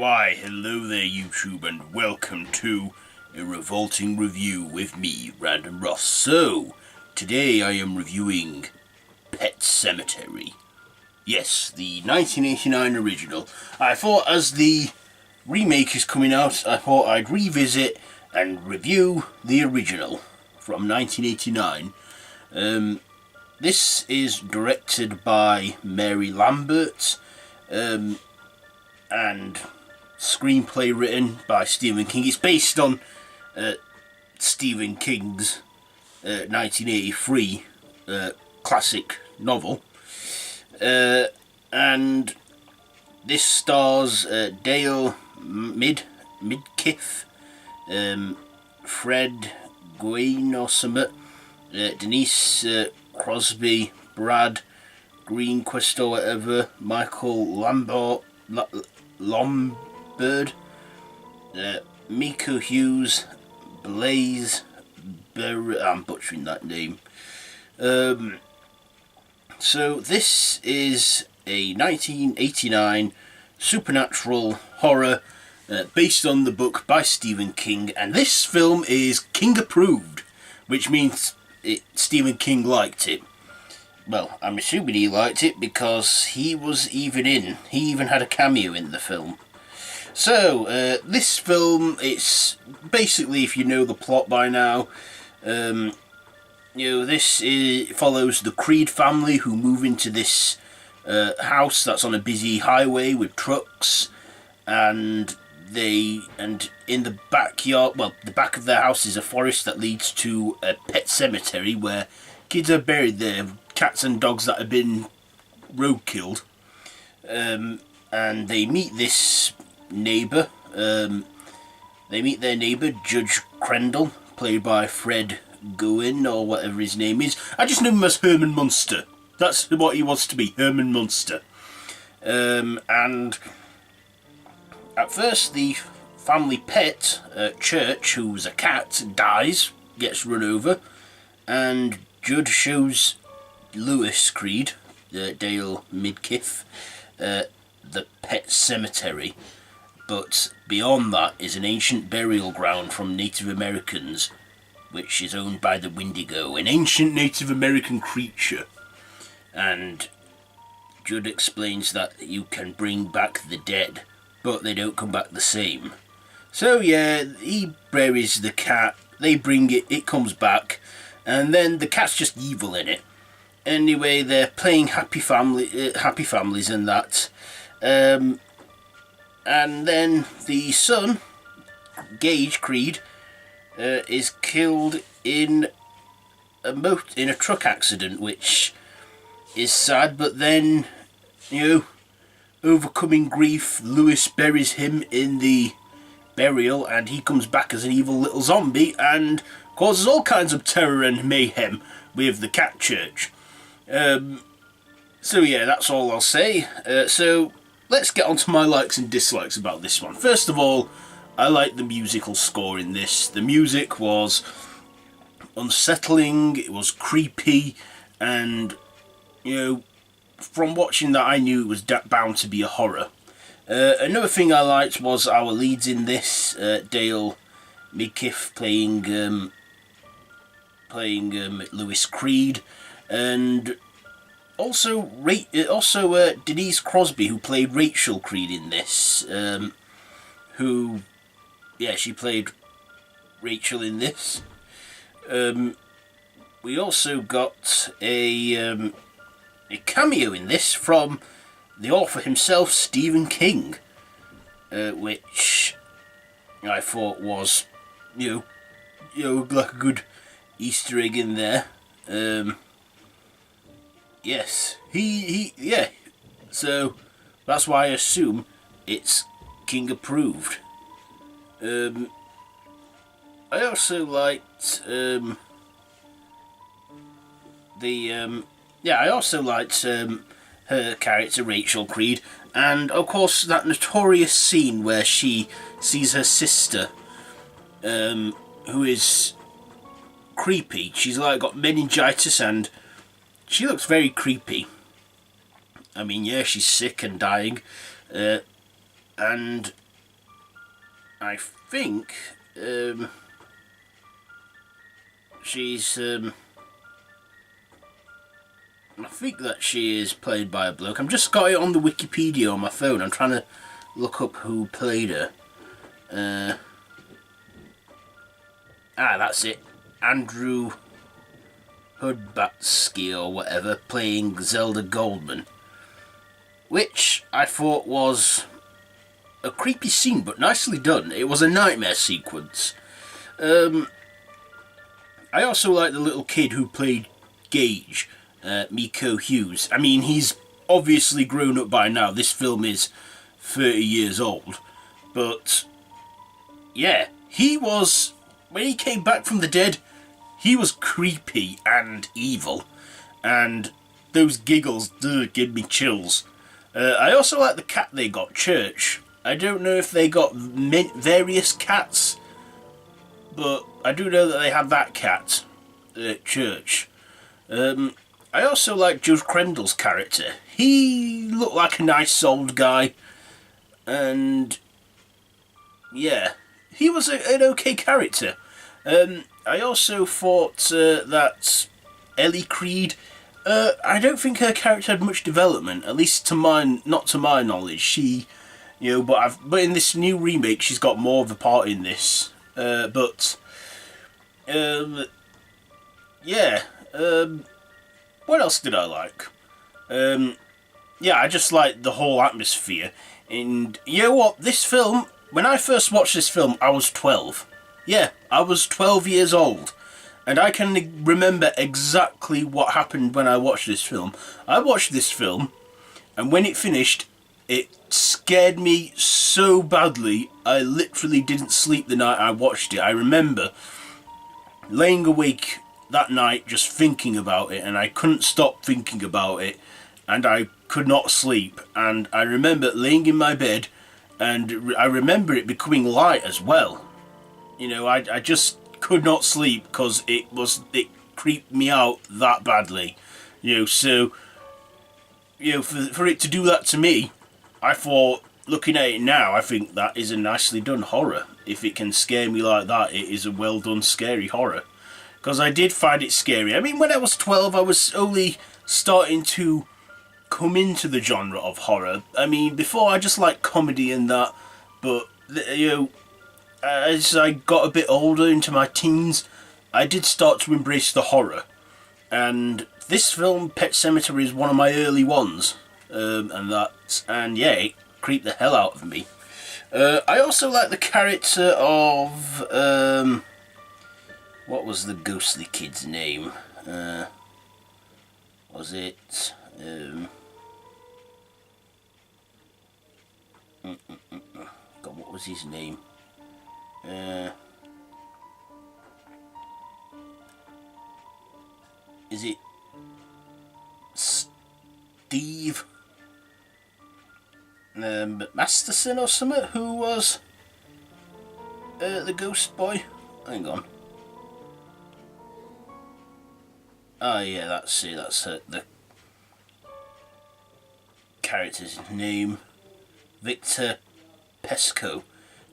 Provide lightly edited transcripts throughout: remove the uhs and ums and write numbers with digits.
Why, hello there YouTube, and welcome to a Revolting review with me, Random Ross. So, today I am reviewing Pet Sematary. Yes, the 1989 original. I thought as the remake is coming out, I thought I'd revisit and review the original from 1989. This is directed by Mary Lambert, and screenplay written by Stephen King. It's based on Stephen King's 1983 classic novel, and this stars Dale Midkiff, Fred Gwynne or something, Denise Crosby, Brad Greenquist or whatever, Michael Lombard, Miko Hughes, Blaze I'm butchering that name. So this is a 1989 supernatural horror based on the book by Stephen King, and this film is King approved, which means Stephen King liked it. Well, I'm assuming he liked it because he even had a cameo in the film. So, this film, it's basically, if you know the plot by now, this follows the Creed family who move into this house that's on a busy highway with trucks, and in the backyard, well, the back of their house is a forest that leads to a pet cemetery where kids are buried there, cats and dogs that have been roadkilled, and they meet this neighbour. They meet their neighbour, Judge Crendel, played by Fred Gwynne or whatever his name is. I just know him as Herman Munster. That's what he wants to be, Herman Munster. And at first the family pet, Church, who's a cat, dies, gets run over, and Judd shows Lewis Creed, Dale Midkiff, the Pet Sematary. But beyond that is an ancient burial ground from Native Americans, which is owned by the Wendigo, an ancient Native American creature. And Judd explains that you can bring back the dead, but they don't come back the same. So yeah, he buries the cat, they bring it, it comes back, and then the cat's just evil in it. Anyway, they're playing happy families and that. And then the son, Gage Creed, is killed in a truck accident, which is sad. But then, overcoming grief, Lewis buries him in the burial, and he comes back as an evil little zombie and causes all kinds of terror and mayhem with the cat church. So yeah, that's all I'll say. So let's get on to my likes and dislikes about this one. First of all, I like the musical score in this. The music was unsettling, it was creepy, and from watching that I knew it was bound to be a horror. Another thing I liked was our leads in this, Dale Midkiff playing Lewis Creed, and also Denise Crosby, who played Rachel Creed in this, she played Rachel in this. We also got a cameo in this from the author himself, Stephen King, which I thought was, like a good Easter egg in there. Yes, so that's why I assume it's King approved. I also liked her character Rachel Creed, and of course that notorious scene where she sees her sister, who is creepy. She's got meningitis and she looks very creepy. I mean, yeah, she's sick and dying, and I think she's I think that she is played by a bloke. I'm just got it on the Wikipedia on my phone. I'm trying to look up who played her. That's it. Andrew Hudbatsky or whatever, playing Zelda Goldman. Which I thought was a creepy scene, but nicely done. It was a nightmare sequence. I also like the little kid who played Gage, Miko Hughes. I mean, he's obviously grown up by now. This film is 30 years old. But, yeah, he was, when he came back from the dead, he was creepy and evil. And those giggles give me chills. I also like the cat they got, Church. I don't know if they got various cats, but I do know that they had that cat at Church. I also like Judge Crendell's character. He looked like a nice old guy, and yeah, he was an okay character. I also thought that Ellie Creed, I don't think her character had much development, at least not to my knowledge. She, but in this new remake, she's got more of a part in this. Yeah. What else did I like? Yeah, I just like the whole atmosphere. And you know what? This film, when I first watched this film, I was 12. Yeah, I was 12 years old. And I can remember exactly what happened when I watched this film. I watched this film, and when it finished, it scared me so badly, I literally didn't sleep the night I watched it. I remember laying awake that night just thinking about it, and I couldn't stop thinking about it, and I could not sleep. And I remember laying in my bed, and I remember it becoming light as well. I just could not sleep because it creeped me out that badly. For it to do that to me, I thought, looking at it now, I think that is a nicely done horror. If it can scare me like that, it is a well done scary horror. Because I did find it scary. I mean, when I was 12, I was only starting to come into the genre of horror. I mean, before I just liked comedy and that, but, as I got a bit older into my teens, I did start to embrace the horror. And this film, Pet Sematary, is one of my early ones. And yeah, it creeped the hell out of me. I also like the character of, what was the ghostly kid's name? Was it, God, what was his name? Is it Steve Masterson or something? Who was the ghost boy? Hang on. Oh yeah, that's it. That's the character's name. Victor Pesco,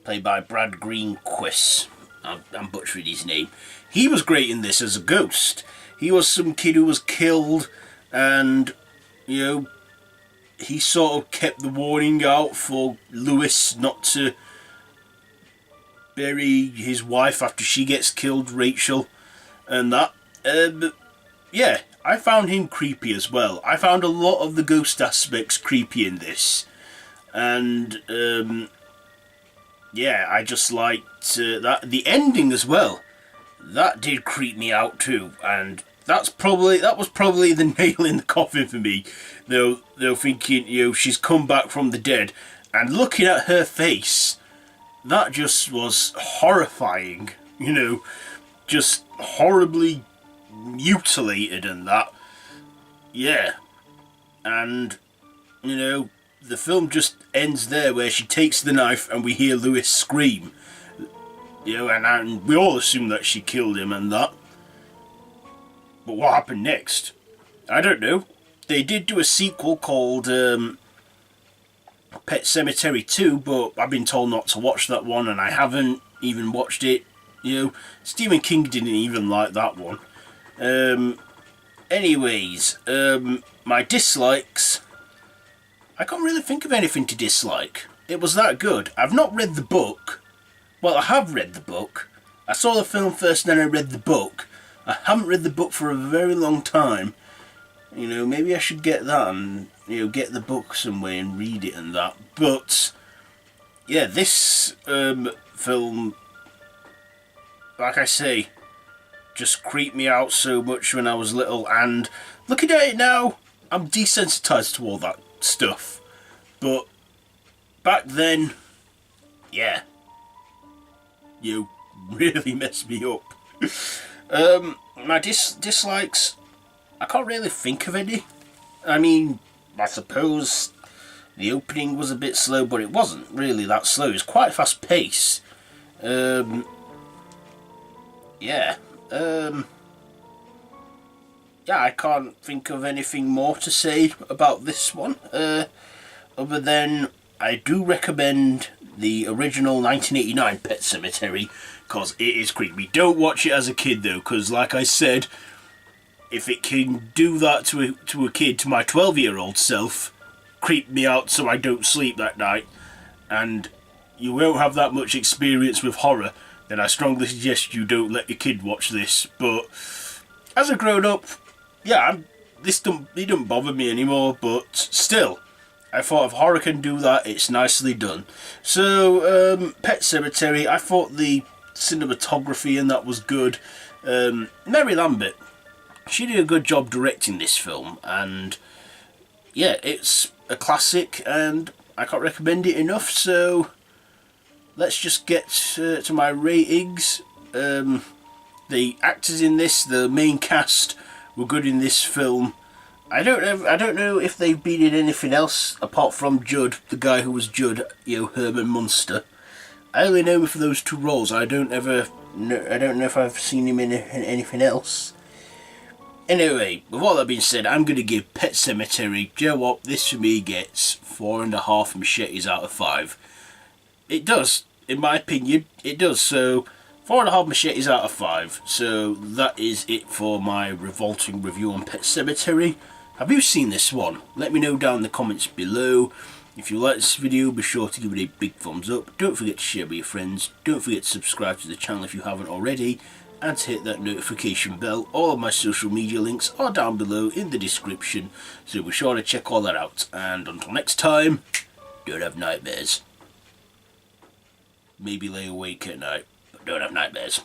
played by Brad Greenquist. I'm butchering his name. He was great in this as a ghost. He was some kid who was killed, and he sort of kept the warning out for Lewis not to bury his wife after she gets killed, Rachel, and that. But yeah, I found him creepy as well. I found a lot of the ghost aspects creepy in this, and yeah, I just liked that the ending as well. That did creep me out too, and that was probably the nail in the coffin for me. They're thinking, she's come back from the dead, and looking at her face, that just was horrifying. Just horribly mutilated and that. Yeah, and the film just ends there, where she takes the knife and we hear Lewis scream. And we all assume that she killed him and that. But what happened next? I don't know. They did do a sequel called Pet Sematary 2, but I've been told not to watch that one, and I haven't even watched it. You know, Stephen King didn't even like that one. Anyways, my dislikes. I can't really think of anything to dislike. It was that good. I've not read the book. Well, I have read the book. I saw the film first, then I read the book. I haven't read the book for a very long time. You know, maybe I should get that and, you know, get the book somewhere and read it and that. But, yeah, this film, like I say, just creeped me out so much when I was little. And looking at it now, I'm desensitized to all that stuff. But back then, yeah, you really messed me up. My dislikes, I can't really think of any. I mean, I suppose the opening was a bit slow, but it wasn't really that slow. It was quite fast paced. Yeah. Yeah, I can't think of anything more to say about this one. Other than I do recommend the original 1989 Pet Sematary, because it is creepy. Don't watch it as a kid though, because like I said, if it can do that to a kid, to my 12-year-old self, creep me out so I don't sleep that night, and you won't have that much experience with horror, then I strongly suggest you don't let your kid watch this. But as a grown-up, yeah, it don't bother me anymore, but still, I thought if horror can do that, it's nicely done. So, Pet Sematary, I thought the cinematography in that was good. Mary Lambert, she did a good job directing this film, and yeah, it's a classic, and I can't recommend it enough. So let's just get to my ratings. The actors in this, the main cast, were good in this film. I don't know if they've been in anything else apart from Judd, the guy who was Judd, you know, Herman Munster. I only know him for those two roles. I don't know if I've seen him in anything else. Anyway, with all that being said, I'm going to give Pet Sematary, do you know what, this for me gets 4.5 machetes out of 5. It does, in my opinion, it does. So 4.5 machetes out of 5. So that is it for my revolting review on Pet Sematary. Have you seen this one? Let me know down in the comments below. If you like this video, be sure to give it a big thumbs up. Don't forget to share with your friends. Don't forget to subscribe to the channel if you haven't already, and to hit that notification bell. All of my social media links are down below in the description, so be sure to check all that out. And until next time, don't have nightmares. Maybe lay awake at night, but don't have nightmares.